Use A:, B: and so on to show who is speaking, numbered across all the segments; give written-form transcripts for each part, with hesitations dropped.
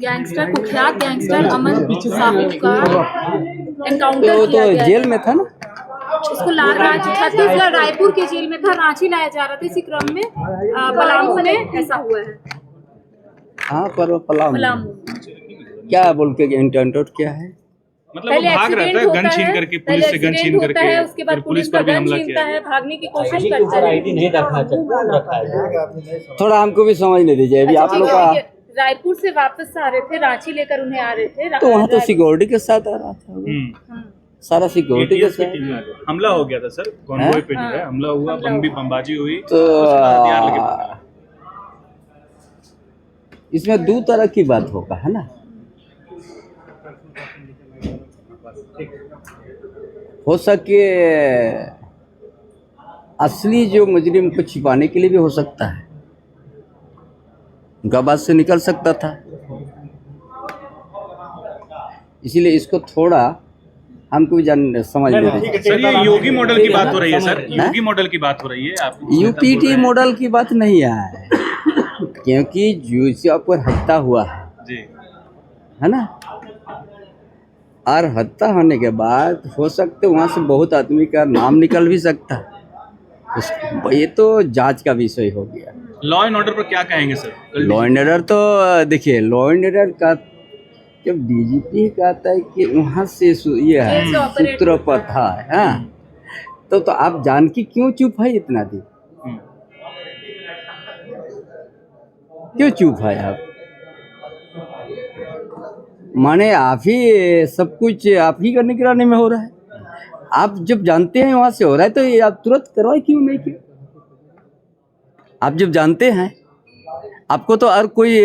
A: Gangster, कुख्यात gangster अमन साहू का encounter
B: तो
A: किया गया।
B: जेल में था ना,
A: इसको छत्तीसगढ़ रायपुर के जेल में था, रांची लाया जा रहा था। इसी क्रम में पलामू में ऐसा हुआ है।
B: हाँ, पर
A: पलामू
B: क्या बोल के एनकाउंटर क्या है,
C: मतलब वो भाग रहा था गन छीन करके, पुलिस से गन छीन करके,
A: उसके बाद पुलिस पर गन छीनता है, भागने की कोशिश करता है।
D: आईडी नहीं रखा है।
B: थोड़ा हमको भी समझने दीजिए। अभी आप लोग का
A: रायपुर से वापस आ रहे थे, रांची लेकर उन्हें आ रहे थे,
B: तो वहाँ तो सिक्योरिटी के साथ आ रहा था, सारा सिक्योरिटी के साथ
C: हमला हो गया था सर, कॉन्वॉय पे जो है हमला हुआ, बमबाजी हुई,
B: तो इसमें दो तरह की बात होगा, है ना। हो सके असली जो मुजरिम को छिपाने के लिए भी हो सकता है, गवाह से निकल सकता था, इसीलिए इसको थोड़ा हमको भी समझ ले रहे।
C: सर ये योगी मॉडल की बात हो रही है सर, योगी मॉडल की बात हो रही है, आप
B: यूपीटी मॉडल की बात नहीं है, क्योंकि जो पर हत्या हुआ है
C: जी,
B: है ना, और हत्या होने के बाद हो सकते वहाँ से बहुत आदमी का नाम निकल भी सकता है। ये तो जांच का विषय हो गया।
C: लॉ एंड ऑर्डर पर क्या कहेंगे सर?
B: लॉ एंड ऑर्डर तो देखिए, लॉ एंड ऑर्डर का जब डीजीपी कहता है कि वहाँ से ये है सूत्रपत है, हाँ, तो आप जान के क्यों चुप है इतना दिन? क्यों चुप है आप? माने आप ही सब कुछ आप ही का निगरानी में हो रहा है। आप जब जानते हैं वहां से हो रहा है, तो ये आप तुरंत करवाए क्यों नहीं किया? आप जब जानते हैं, आपको तो और कोई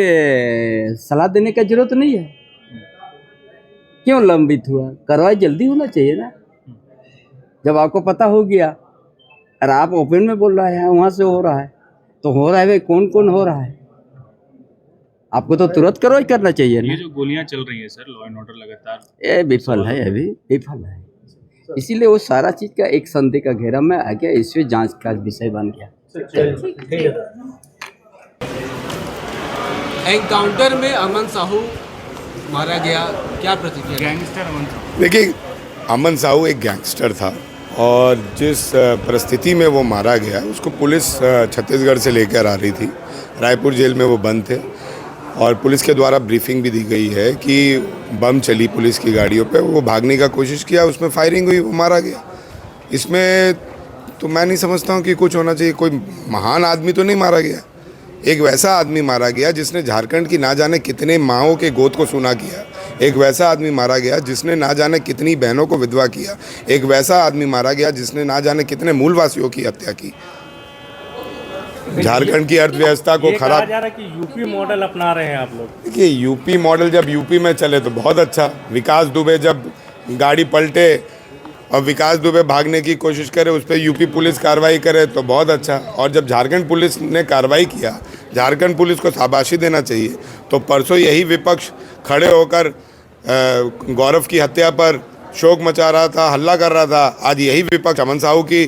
B: सलाह देने का जरूरत नहीं है। क्यों लंबित हुआ? कार्रवाई जल्दी होना चाहिए ना। जब आपको पता हो गया और आप ओपन में बोल रहे हैं वहां से हो रहा है, तो हो रहा है भाई, कौन कौन हो रहा है? आपको तो तुरंत कार्रवाई करना चाहिए ना।
C: ये जो गोलियां चल रही है सर, लॉ एंड ऑर्डर लगातार
B: ये विफल है, अभी विफल है, इसीलिए वो सारा चीज का एक संदेह का घेरा में आ गया, इससे जांच का विषय बन गया।
E: एनकाउंटर में अमन साहू मारा गया, क्या प्रतिक्रिया?
C: गैंगस्टर अमन साहू,
F: देखिए, अमन साहू एक गैंगस्टर था और जिस परिस्थिति में वो मारा गया उसको पुलिस छत्तीसगढ़ से लेकर आ रही थी। रायपुर जेल में वो बंद थे और पुलिस के द्वारा ब्रीफिंग भी दी गई है कि बम चली पुलिस की गाड़ियों पे, वो भागने का कोशिश किया, उसमें फायरिंग हुई, वो मारा गया। इसमें तो मैं नहीं समझता हूँ कि कुछ होना चाहिए। कोई महान आदमी तो नहीं मारा गया, एक वैसा आदमी मारा गया जिसने झारखंड की ना जाने कितने माँओं के गोद को सुना किया। एक वैसा आदमी मारा गया जिसने ना जाने कितनी बहनों को विधवा किया। एक वैसा आदमी मारा गया जिसने ना जाने कितने मूलवासियों की हत्या की। झारखंड की अर्थव्यवस्था को खराब
D: जा रहा है कि यूपी मॉडल अपना रहे हैं आप लोग।
F: देखिए, यूपी मॉडल जब यूपी में चले तो बहुत अच्छा। विकास दुबे जब गाड़ी पलटे और विकास दुबे भागने की कोशिश करे, उस पर यूपी पुलिस कार्रवाई करे तो बहुत अच्छा। और जब झारखंड पुलिस ने कार्रवाई किया, झारखंड पुलिस को शाबाशी देना चाहिए। तो परसों यही विपक्ष खड़े होकर गौरव की हत्या पर शोक मचा रहा था, हल्ला कर रहा था। आज यही विपक्ष अमन साहू की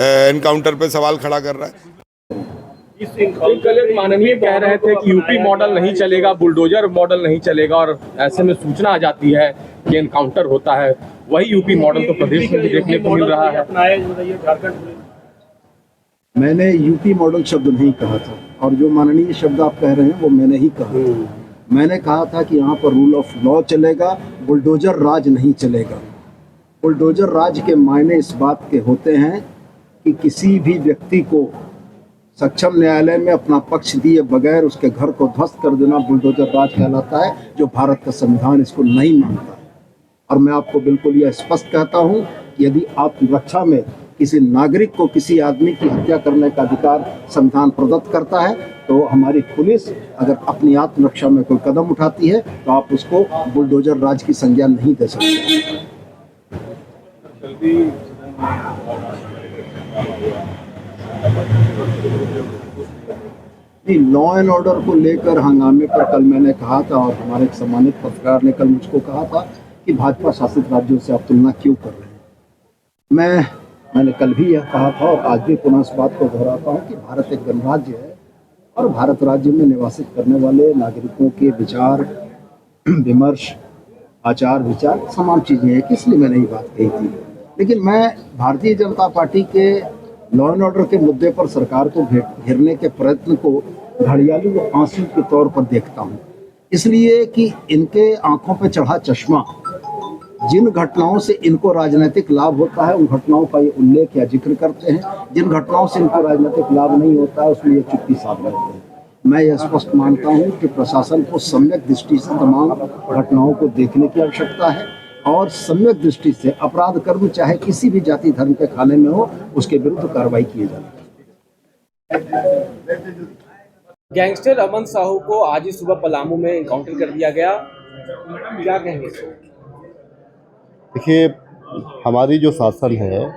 F: एनकाउंटर पर सवाल खड़ा कर रहा है।
G: कल माननीय कह रहे थे कि यूपी मॉडल नहीं चलेगा, बुलडोजर मॉडल नहीं चलेगा, और ऐसे में सूचना आ जाती है कि एनकाउंटर होता है। वही यूपी मॉडल तो प्रदेश में भी देखने को मिल रहा है।
H: मैंने यूपी मॉडल शब्द नहीं कहा था, और जो माननीय शब्द आप कह रहे हैं वो मैंने ही कहा था। मैंने कहा था कि यहाँ पर रूल ऑफ लॉ चलेगा, बुलडोजर राज नहीं चलेगा। बुलडोजर राज के मायने इस बात के होते हैं कि किसी भी व्यक्ति को सक्षम न्यायालय में अपना पक्ष दिए बगैर उसके घर को ध्वस्त कर देना बुलडोजर राज कहलाता है, जो भारत का संविधान इसको नहीं मानता है। और मैं आपको बिल्कुल यह स्पष्ट कहता हूं कि यदि आत्मरक्षा में किसी नागरिक को किसी आदमी की हत्या करने का अधिकार संविधान प्रदत्त करता है, तो हमारी पुलिस अगर अपनी आत्मरक्षा में कोई कदम उठाती है तो आप उसको बुलडोजर राज की संज्ञा नहीं दे सकते। नहीं, लॉ एंड ऑर्डर को लेकर हंगामे पर कल मैंने कहा था, और हमारे एक सम्मानित पत्रकार ने कल मुझको कहा था कि भाजपा शासित राज्यों से आप तुलना क्यों कर रहे हैं। मैंने कल भी यह कहा था और आज भी पुनः इस बात को दोहराता हूँ कि भारत एक गणराज्य है और भारत राज्य में निवासित करने वाले नागरिकों के विचार, विमर्श, आचार विचार समान चीज़ें हैं, इसलिए मैंने ये बात कही थी। लेकिन मैं भारतीय जनता पार्टी के लॉ एंड ऑर्डर के मुद्दे पर सरकार को घेरने के प्रयत्न को घड़ियाली व आंसू के तौर पर देखता हूँ, इसलिए कि इनके आंखों पर चढ़ा चश्मा, जिन घटनाओं से इनको राजनीतिक लाभ होता है उन घटनाओं का ये उल्लेख या जिक्र करते हैं, जिन घटनाओं से इनको राजनीतिक लाभ नहीं होता है उसमें ये चुप्पी साध लेते हैं। मैं यह स्पष्ट मानता हूं कि प्रशासन को सम्यक दृष्टि से तमाम घटनाओं को देखने की आवश्यकता है और सम्यक दृष्टि से अपराध कर्म चाहे किसी भी जाति धर्म के खाने में हो उसके विरुद्ध कार्रवाई किए जाए।
E: गैंगस्टर अमन साहू को आज ही सुबह पलामू में एनकाउंटर कर दिया गया, क्या कहेंगे?
I: देखिए, हमारी जो शासन है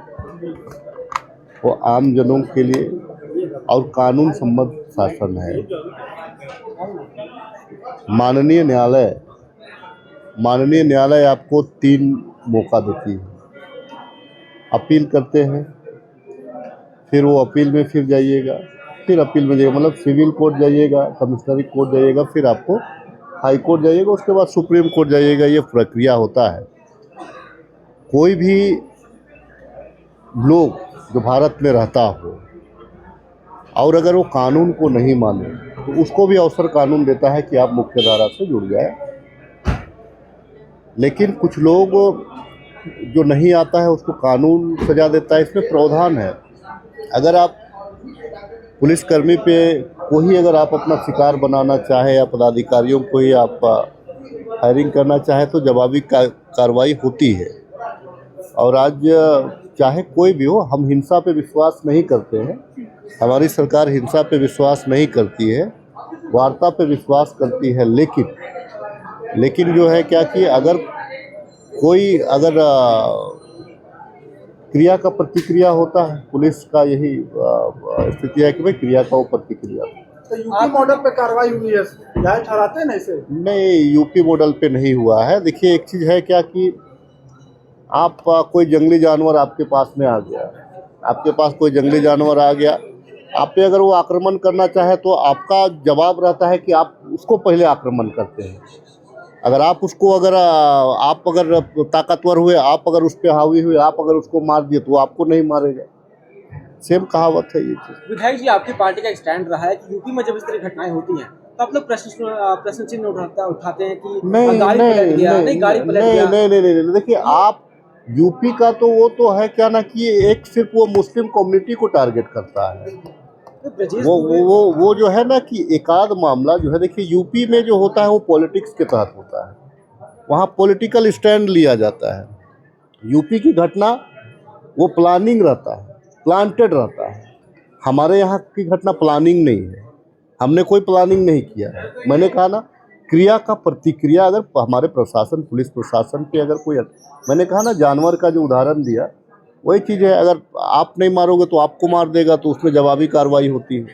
I: वो आम जनों के लिए और कानून सम्मत शासन है। माननीय न्यायालय आपको 3 मौका देती है। अपील करते हैं, फिर वो अपील में फिर जाइएगा, फिर अपील में जाइएगा, मतलब सिविल कोर्ट जाइएगा, कमिश्नरी कोर्ट जाइएगा, फिर आपको हाई कोर्ट जाइएगा, उसके बाद सुप्रीम कोर्ट जाइएगा। ये प्रक्रिया होता है। कोई भी लोग जो भारत में रहता हो और अगर वो कानून को नहीं माने तो उसको भी अवसर कानून देता है कि आप मुख्य धारा से जुड़ जाए। लेकिन कुछ लोग जो नहीं आता है उसको कानून सजा देता है। इसमें प्रावधान है, अगर आप पुलिसकर्मी पे कोई अगर आप अपना शिकार बनाना चाहे या पदाधिकारियों को ही आप फायरिंग करना चाहे तो जवाबी कार्रवाई होती है। और आज चाहे कोई भी हो, हम हिंसा पे विश्वास नहीं करते हैं। हमारी सरकार हिंसा पे विश्वास नहीं करती है, वार्ता पे विश्वास करती है। लेकिन जो है क्या कि अगर कोई क्रिया का प्रतिक्रिया होता है, पुलिस का यही स्थिति है कि भाई क्रिया का वो प्रतिक्रिया।
J: तो यूपी मॉडल पे कार्रवाई हुई है, जायज ठहराते हैं ना इसे? नहीं,
I: यूपी मॉडल पे नहीं हुआ है। देखिए, एक चीज़ है क्या कि आप कोई जंगली जानवर आपके पास में आ गया, आपके पास कोई जंगली जानवर आ गया, आप पे अगर वो आक्रमण करना चाहे तो आपका जवाब रहता है कि आप उसको पहले आक्रमण करते हैं। अगर आप उसको आप अगर ताकतवर हुए, आप अगर उस पर हावी हुए, आप अगर उसको मार दिए तो वो आपको नहीं मारेगा। सेम कहावत है ये चीज़।
E: विधायक जी, आपकी पार्टी का एक स्टैंड रहा है कि यूपी में जब इस तरह घटनाएं होती हैं तो आप लोग प्रश्न चिन्ह उठाते हैं कि गाड़ी पलट गया।
I: नहीं, देखिए, आप यूपी का तो वो तो है क्या ना कि एक सिर्फ वो मुस्लिम कम्युनिटी को टारगेट करता है। वो जो है ना कि एकाध मामला जो है, देखिए यूपी में जो होता है वो पॉलिटिक्स के तहत होता है, वहाँ पॉलिटिकल स्टैंड लिया जाता है। यूपी की घटना वो प्लानिंग रहता है, प्लांटेड रहता है। हमारे यहाँ की घटना प्लानिंग नहीं है, हमने कोई प्लानिंग नहीं किया है। मैंने कहा ना, क्रिया का प्रतिक्रिया अगर हमारे प्रशासन, पुलिस प्रशासन पे अगर कोई, मैंने कहा ना, जानवर का जो उदाहरण दिया वही चीज़ है। अगर आप नहीं मारोगे तो आपको मार देगा, तो उसमें जवाबी कार्रवाई होती है।